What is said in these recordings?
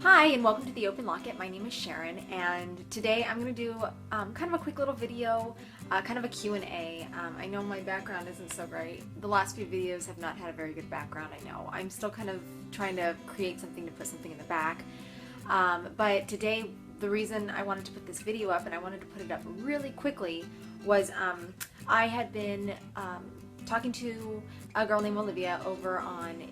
Hi and welcome to the Open Locket. My name is Sharon and today I'm going to do kind of a quick little video, kind of a Q&A. I know my background isn't so great. The last few videos have not had a very good background, I know. I'm still kind of trying to create something to put something in the back. But today the reason I wanted to put this video up, and I wanted to put it up really quickly, was I had been talking to a girl named Olivia over on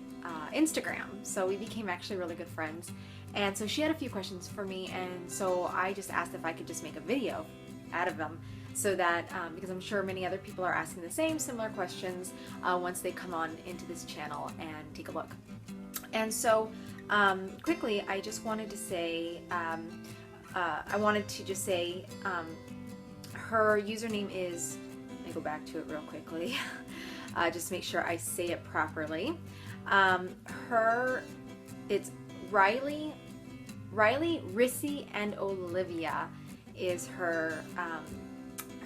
Instagram. So we became actually really good friends. And so she had a few questions for me, and so I just asked if I could just make a video out of them so that, because I'm sure many other people are asking the same similar questions once they come on into this channel and take a look. And so quickly, I just wanted to say, her username is, let me go back to it real quickly, just to make sure I say it properly. It's Riley, Rissy, and Olivia is her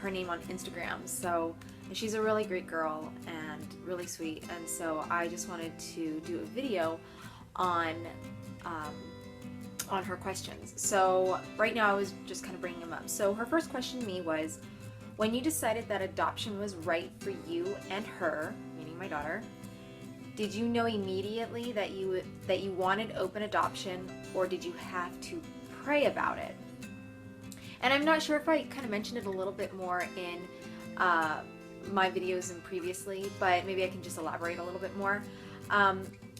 name on Instagram. So she's a really great girl and really sweet. And so I just wanted to do a video on her questions. So right now I was just kind of bringing them up. So her first question to me was, when you decided that adoption was right for you and her, meaning my daughter, did you know immediately that you wanted open adoption, or did you have to pray about it? And I'm not sure if I kind of mentioned it a little bit more in my videos and previously, but maybe I can just elaborate a little bit more.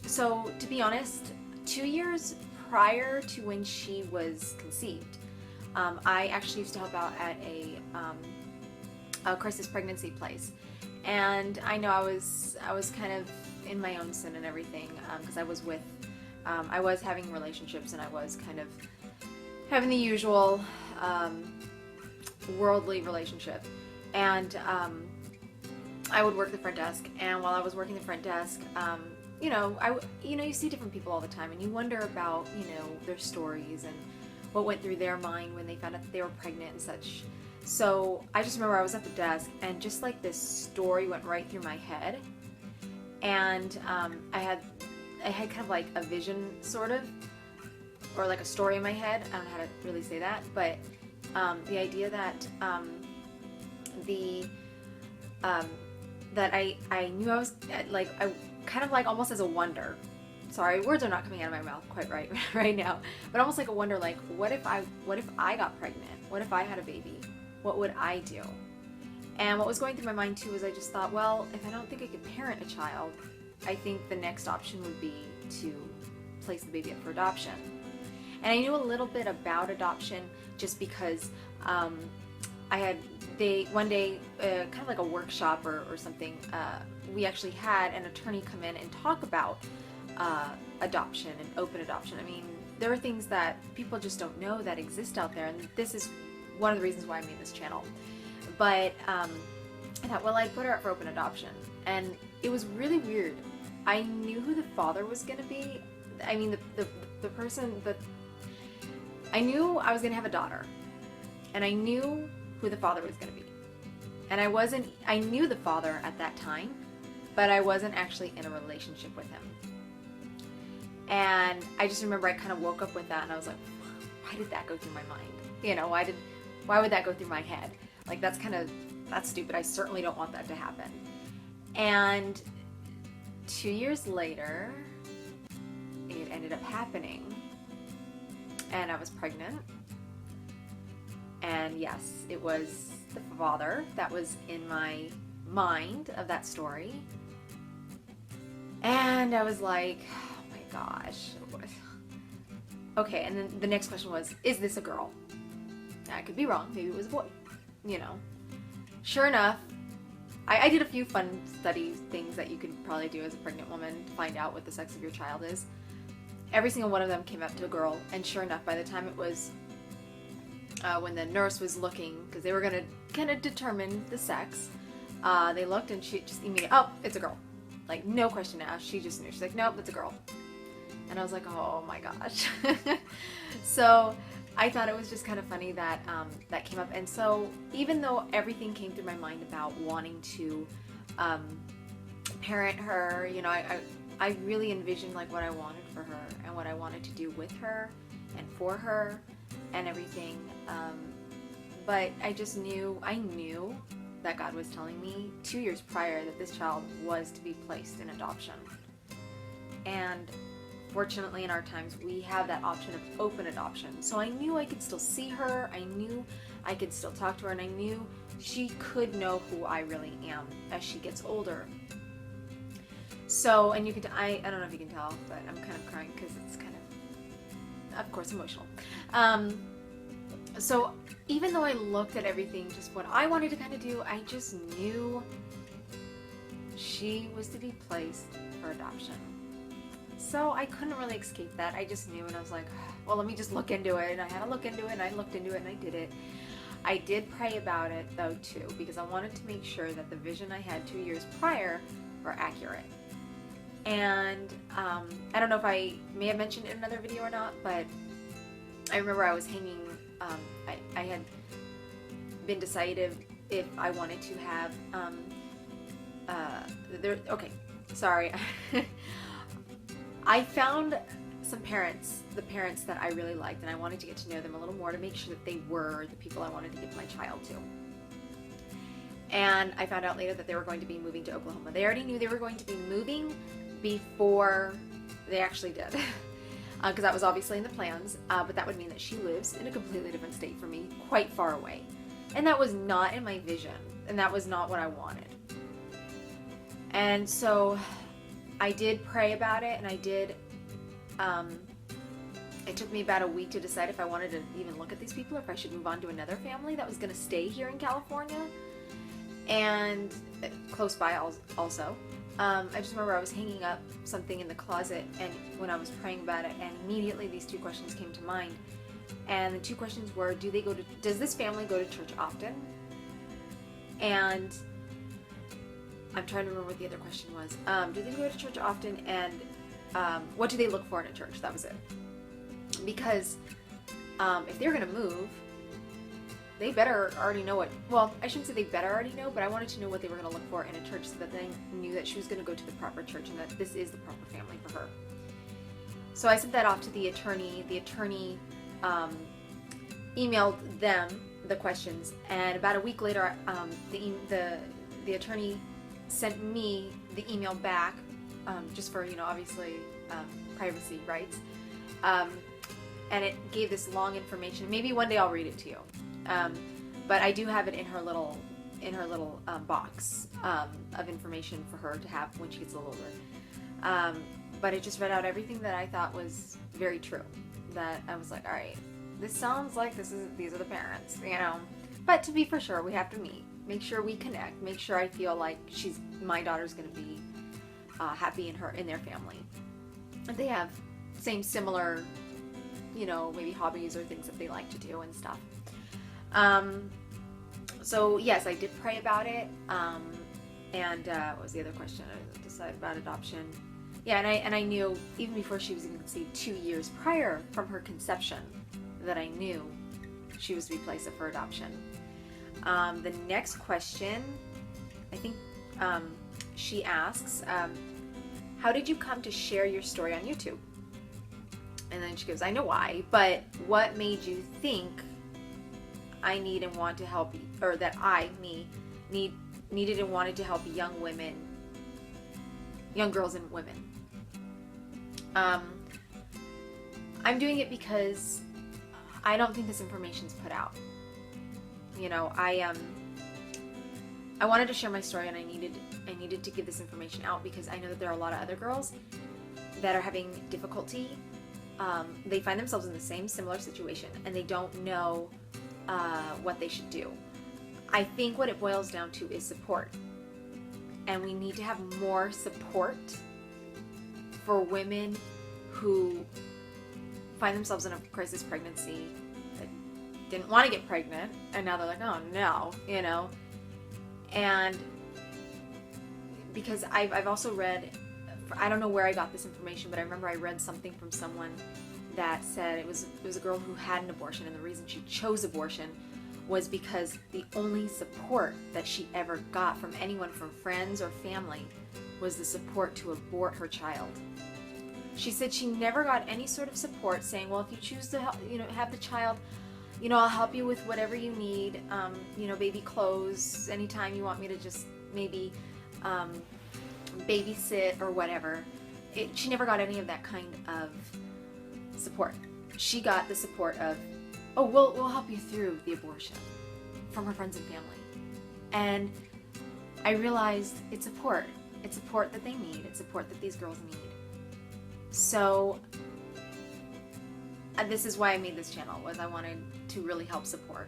So to be honest, 2 years prior to when she was conceived, I actually used to help out at a crisis pregnancy place. And I know I was kind of in my own sin and everything, because I was having relationships, and I was kind of having the usual worldly relationship. And I would work the front desk, and while I was working the front desk, you see different people all the time, and you wonder about, their stories and what went through their mind when they found out that they were pregnant and such. So I just remember I was at the desk, and just like this story went right through my head, and I had kind of like a vision, sort of, or like a story in my head. I don't know how to really say that, but the idea that that I knew I was like, I kind of like almost as a wonder. Sorry, words are not coming out of my mouth quite right now, but almost like a wonder, like what if I got pregnant? What if I had a baby? What would I do? And what was going through my mind too was, I just thought, well, if I don't think I could parent a child, I think the next option would be to place the baby up for adoption. And I knew a little bit about adoption just because one day, kind of like a workshop or something, we actually had an attorney come in and talk about adoption and open adoption. I mean, there are things that people just don't know that exist out there, and this is one of the reasons why I made this channel. But I thought, well, I'd put her up for open adoption, and it was really weird. I knew who the father was going to be. I mean, the person that I knew I was going to have a daughter, and I knew who the father was going to be. And I knew the father at that time, but I wasn't actually in a relationship with him. And I just remember I kind of woke up with that, and I was like, why did that go through my mind? Why would that go through my head? Like, that's stupid. I certainly don't want that to happen. And 2 years later, it ended up happening, and I was pregnant. And yes, it was the father that was in my mind of that story. And I was like, oh my gosh. Okay, and then the next question was, is this a girl? I could be wrong. Maybe it was a boy. Sure enough, I did a few fun study things that you could probably do as a pregnant woman to find out what the sex of your child is. Every single one of them came up to a girl, and sure enough, by the time it was when the nurse was looking, because they were going to kind of determine the sex, they looked, and she just immediately, oh, it's a girl. Like, no question asked. She just knew. She's like, nope, it's a girl. And I was like, oh my gosh. So I thought it was just kind of funny that that came up. And so even though everything came through my mind about wanting to parent her, I really envisioned like what I wanted for her and what I wanted to do with her. and for her and everything. But I knew that God was telling me 2 years prior that this child was to be placed in adoption. And fortunately, in our times, we have that option of open adoption. So I knew I could still see her. I knew I could still talk to her, and I knew she could know who I really am as she gets older. So, and you can, I don't know if you can tell, but I'm kind of crying because it's kind of course, emotional. So even though I looked at everything, just what I wanted to kind of do, I just knew she was to be placed for adoption. So I couldn't really escape that. I just knew, and I was like, well, let me just look into it. And I had to look into it, and I looked into it, and I did it. I did pray about it, though, too, because I wanted to make sure that the vision I had 2 years prior were accurate. And I don't know if I may have mentioned it in another video or not, but I remember I was hanging, I had been decided if I wanted to have, okay, sorry. I found some parents, the parents that I really liked, and I wanted to get to know them a little more to make sure that they were the people I wanted to give my child to. And I found out later that they were going to be moving to Oklahoma. They already knew they were going to be moving before they actually did, because that was obviously in the plans, but that would mean that she lives in a completely different state from me, quite far away. And that was not in my vision, and that was not what I wanted. And so I did pray about it, and I did, it took me about a week to decide if I wanted to even look at these people, or if I should move on to another family that was going to stay here in California, and close by also. I just remember I was hanging up something in the closet, and when I was praying about it, and immediately these two questions came to mind. And the two questions were, does this family go to church often? And I'm trying to remember what the other question was. Do they go to church often? And what do they look for in a church? That was it. Because if they're going to move, they better already know well, I shouldn't say they better already know, but I wanted to know what they were going to look for in a church so that they knew that she was going to go to the proper church and that this is the proper family for her. So I sent that off to the attorney. The attorney emailed them the questions, and about a week later, the attorney sent me the email back, just for, obviously, privacy rights. And it gave this long information. Maybe one day I'll read it to you. But I do have it in her little box of information for her to have when she gets a little older. But it just read out everything that I thought was very true. That I was like, all right, this sounds like these are the parents, But to be for sure, we have to meet, make sure we connect, make sure I feel like my daughter's going to be happy in their family. If they have similar, maybe hobbies or things that they like to do and stuff. So yes, I did pray about it. And what was the other question? I decided about adoption. Yeah, and I knew even before she was even conceived, 2 years prior from her conception, that I knew she was to be placed for adoption. The next question, I think, she asks, how did you come to share your story on YouTube? And then she goes, I know why, but what made you think I need and want to help, or that needed and wanted to help young girls and women? I'm doing it because I don't think this information's put out. I wanted to share my story, and I needed to give this information out because I know that there are a lot of other girls that are having difficulty. They find themselves in the similar situation, and they don't know what they should do. I think what it boils down to is support, and we need to have more support for women who find themselves in a crisis pregnancy, that didn't want to get pregnant, and now they're like, oh no, and because I've also read, I don't know where I got this information, but I remember I read something from someone that said it was a girl who had an abortion, and the reason she chose abortion was because the only support that she ever got from anyone, from friends or family, was the support to abort her child. She said she never got any sort of support saying, well, if you choose to help, have the child, I'll help you with whatever you need, baby clothes, anytime you want me to just maybe babysit or whatever. She never got any of that kind of support. She got the support of, oh, we'll help you through the abortion from her friends and family. And I realized it's support. It's support that they need. It's support that these girls need. So this is why I made this channel, was I wanted to really help support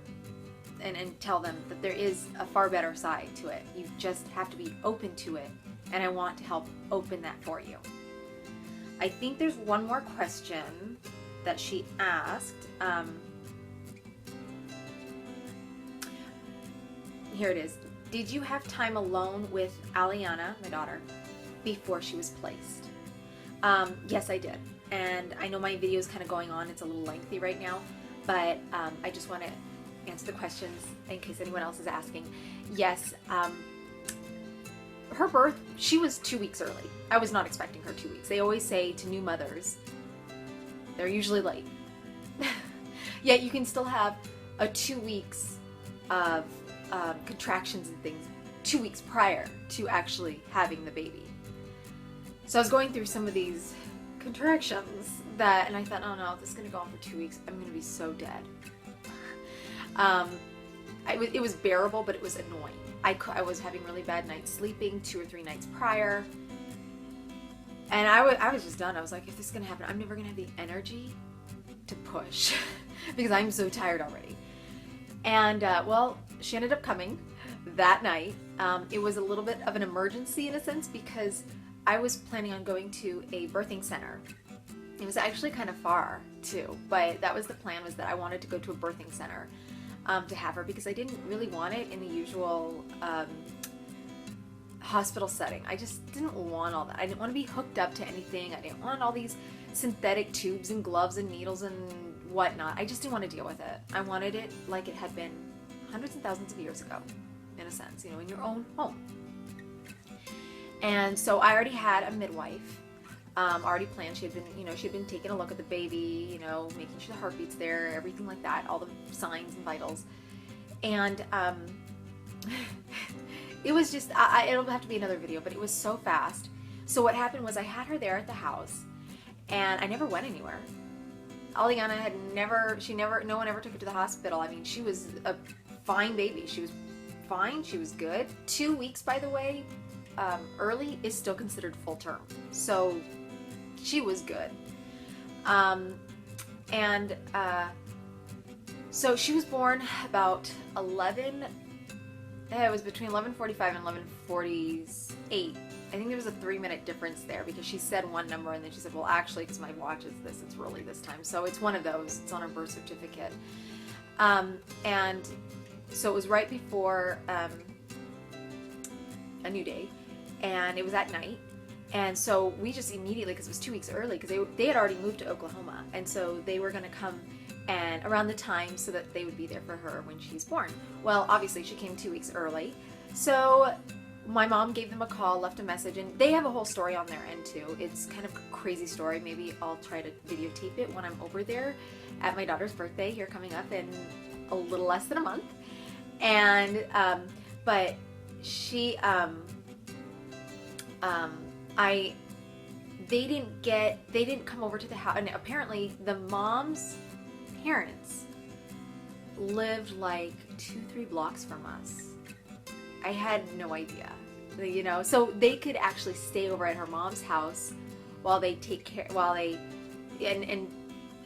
and tell them that there is a far better side to it. You just have to be open to it, and I want to help open that for you. I think there's one more question that she asked. Here it is. Did you have time alone with Aliana, my daughter, before she was placed? Yes, I did. And I know my video is kind of going on. It's a little lengthy right now, but I just want to answer the questions in case anyone else is asking. Yes, her birth, she was 2 weeks early. I was not expecting her 2 weeks. They always say to new mothers, they're usually late. Yet you can still have a 2 weeks of contractions and things 2 weeks prior to actually having the baby. So I was going through some of these contractions and I thought, oh no, this is going to go on for 2 weeks. I'm going to be so dead. It was bearable, but it was annoying. I was having really bad nights sleeping 2 or 3 nights prior. And I was just done. I was like, if this is going to happen, I'm never going to have the energy to push because I'm so tired already. And well, she ended up coming that night. It was a little bit of an emergency in a sense because I was planning on going to a birthing center. It was actually kind of far too, but that was the plan, was that I wanted to go to a birthing center to have her, because I didn't really want it in the usual hospital setting. I just didn't want all that. I didn't want to be hooked up to anything. I didn't want all these synthetic tubes and gloves and needles and whatnot. I just didn't want to deal with it. I wanted it like it had been hundreds and thousands of years ago, in a sense, in your own home. And so I already had a midwife already planned. She had been taking a look at the baby, making sure the heartbeat's there, everything like that, all the signs and vitals. And it was just, it'll have to be another video, but it was so fast. So what happened was I had her there at the house, and I never went anywhere. Aliana no one ever took her to the hospital. I mean, she was a fine baby. She was fine. She was good. 2 weeks, by the way, early is still considered full term. So she was good. So she was born about 11, it was between 11:45 and 11:48. I think there was a 3-minute difference there because she said one number and then she said, well, actually, because my watch is this, it's really this time. So it's one of those. It's on her birth certificate. And so it was right before a new day, and it was at night. And so we just immediately, because it was 2 weeks early, because they had already moved to Oklahoma, and so they were going to come and around the time so that they would be there for her when she's born. Well, obviously she came 2 weeks early, so my mom gave them a call, left a message, and they have a whole story on their end too. It's kind of a crazy story. Maybe I'll try to videotape it when I'm over there at my daughter's birthday here coming up in a little less than a month. And but she they didn't come over to the house, and apparently the mom's parents lived like 2-3 blocks from us. I had no idea, so they could actually stay over at her mom's house while they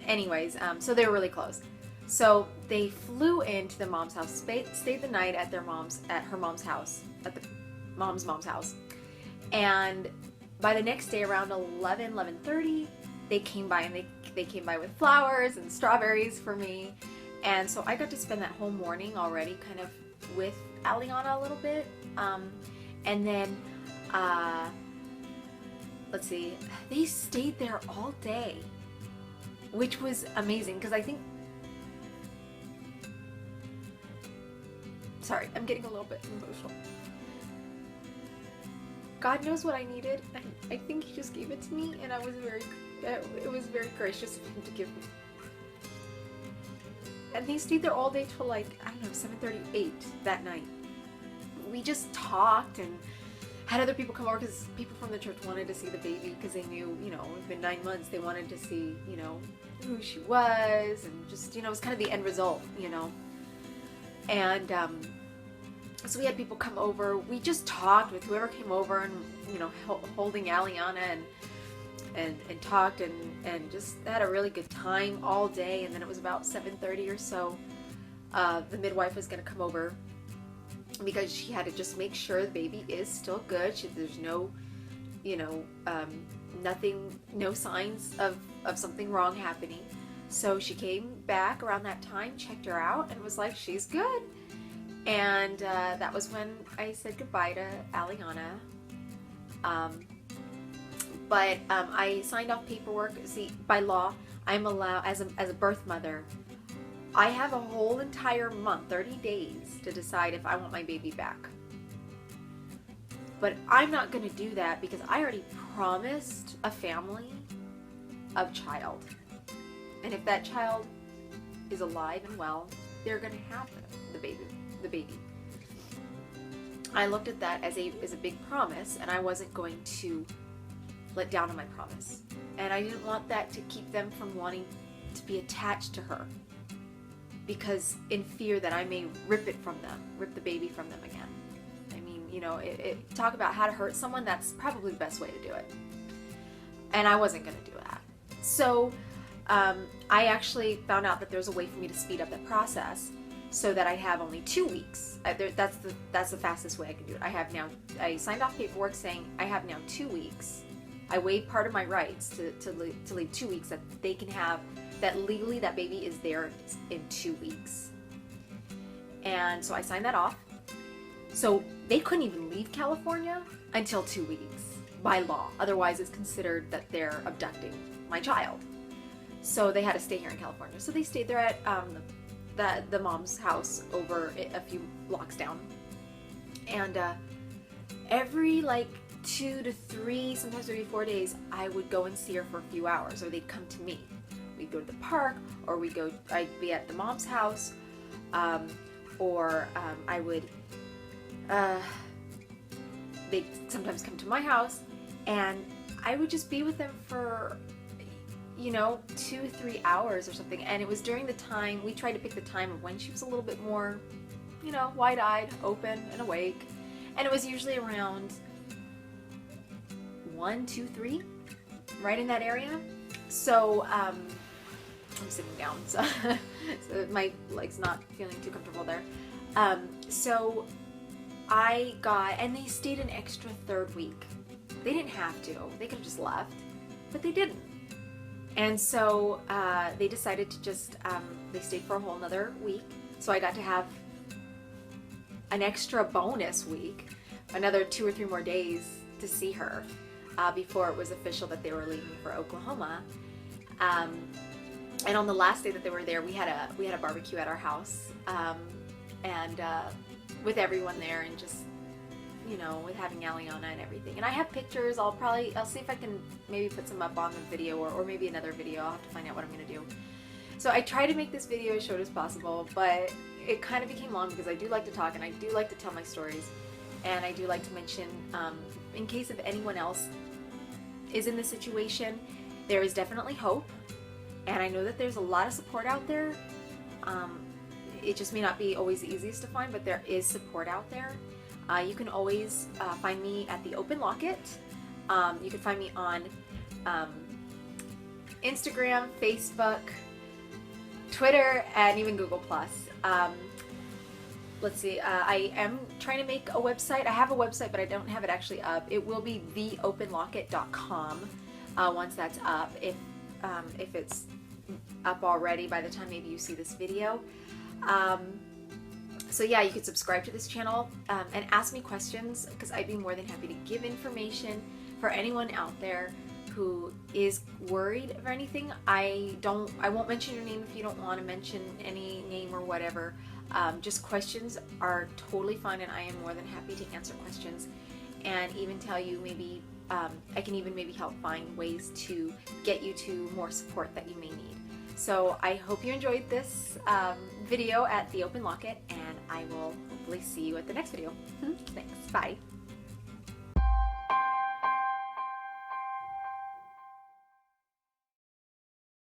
anyways, so they were really close. So they flew into the mom's house, stayed the night at her mom's house, at the mom's house. And by the next day around 11:30, they came by, and they came by with flowers and strawberries for me. And so I got to spend that whole morning already kind of with Aliana a little bit. And then, let's see, they stayed there all day, which was amazing because I think, sorry, I'm getting a little bit emotional. God knows what I needed, and I think He just gave it to me, and I was very It was very gracious of him to give me. And they stayed there all day till like, I don't know, 7:38 that night. We just talked and had other people come over because people from the church wanted to see the baby because they knew, you know, it's been 9 months. They wanted to see, you know, who she was and just, you know, it was kind of the end result, you know. And so we had people come over. We just talked with whoever came over and, you know, holding Aliana and talked and just had a really good time all day. And then it was about 7:30 or so. The midwife was going to come over because she had to just make sure the baby is still good. There's no, you know, nothing, no signs of something wrong happening. So she came back around that time, checked her out, and was like, she's good. And that was when I said goodbye to Aliana. But I signed off paperwork. See, by law, I'm allowed, as a birth mother, I have a whole entire month, 30 days, to decide if I want my baby back. But I'm not going to do that because I already promised a family a child. And if that child is alive and well, they're going to have the baby. I looked at that as a big promise, and I wasn't going to let down on my promise. And I didn't want that to keep them from wanting to be attached to her, because in fear that I may rip the baby from them again. I mean, you know, talk about how to hurt someone, that's probably the best way to do it. And I wasn't going to do that. So I actually found out that there's a way for me to speed up the process so that I have only 2 weeks. That's the fastest way I can do it. I signed off paperwork saying I have now 2 weeks. I waived part of my rights to leave 2 weeks, that they can have, that legally that baby is there in 2 weeks. And so I signed that off. So they couldn't even leave California until 2 weeks by law. Otherwise it's considered that they're abducting my child. So they had to stay here in California. So they stayed there at the mom's house over a few blocks down. And every like 2 to 3, sometimes maybe 4 days, I would go and see her for a few hours, or they'd come to me. We'd go to the park, or I'd be at the mom's house, or I would, they'd sometimes come to my house, and I would just be with them for, you know, 2-3 hours or something. And it was during the time, we tried to pick the time of when she was a little bit more, you know, wide-eyed, open, and awake. And it was usually around 1, 2, 3, right in that area. So I'm sitting down, so my leg's not feeling too comfortable there. So I got, and they stayed an extra 3rd week. They didn't have to. They could have just left, but they didn't. And so they decided to just, they stayed for a whole another week. So I got to have an extra bonus week, another 2 or 3 more days to see her before it was official that they were leaving for Oklahoma. And on the last day that they were there, we had a barbecue at our house, and with everyone there, and just, you know, with having Aliana and everything. And I have pictures. I'll see if I can maybe put some up on the video, or maybe another video. I'll have to find out what I'm gonna do. So I try to make this video as short as possible, but it kind of became long because I do like to talk and I do like to tell my stories, and I do like to mention, in case of anyone else is in this situation, there is definitely hope, and I know that there's a lot of support out there. It just may not be always the easiest to find, but there is support out there. You can always find me at the Open Locket. You can find me on Instagram, Facebook, Twitter, and even Google+. Let's see, I am trying to make a website. I have a website, but I don't have it actually up. It will be theopenlocket.com once that's up, if it's up already by the time maybe you see this video. So yeah, you could subscribe to this channel and ask me questions, because I'd be more than happy to give information for anyone out there who is worried or anything. I won't mention your name if you don't want to mention any name or whatever. Just questions are totally fine, and I am more than happy to answer questions. and even tell you maybe I can even maybe help find ways to get you to more support that you may need. So I hope you enjoyed this video at the Open Locket, and I will hopefully see you at the next video. Thanks. Bye.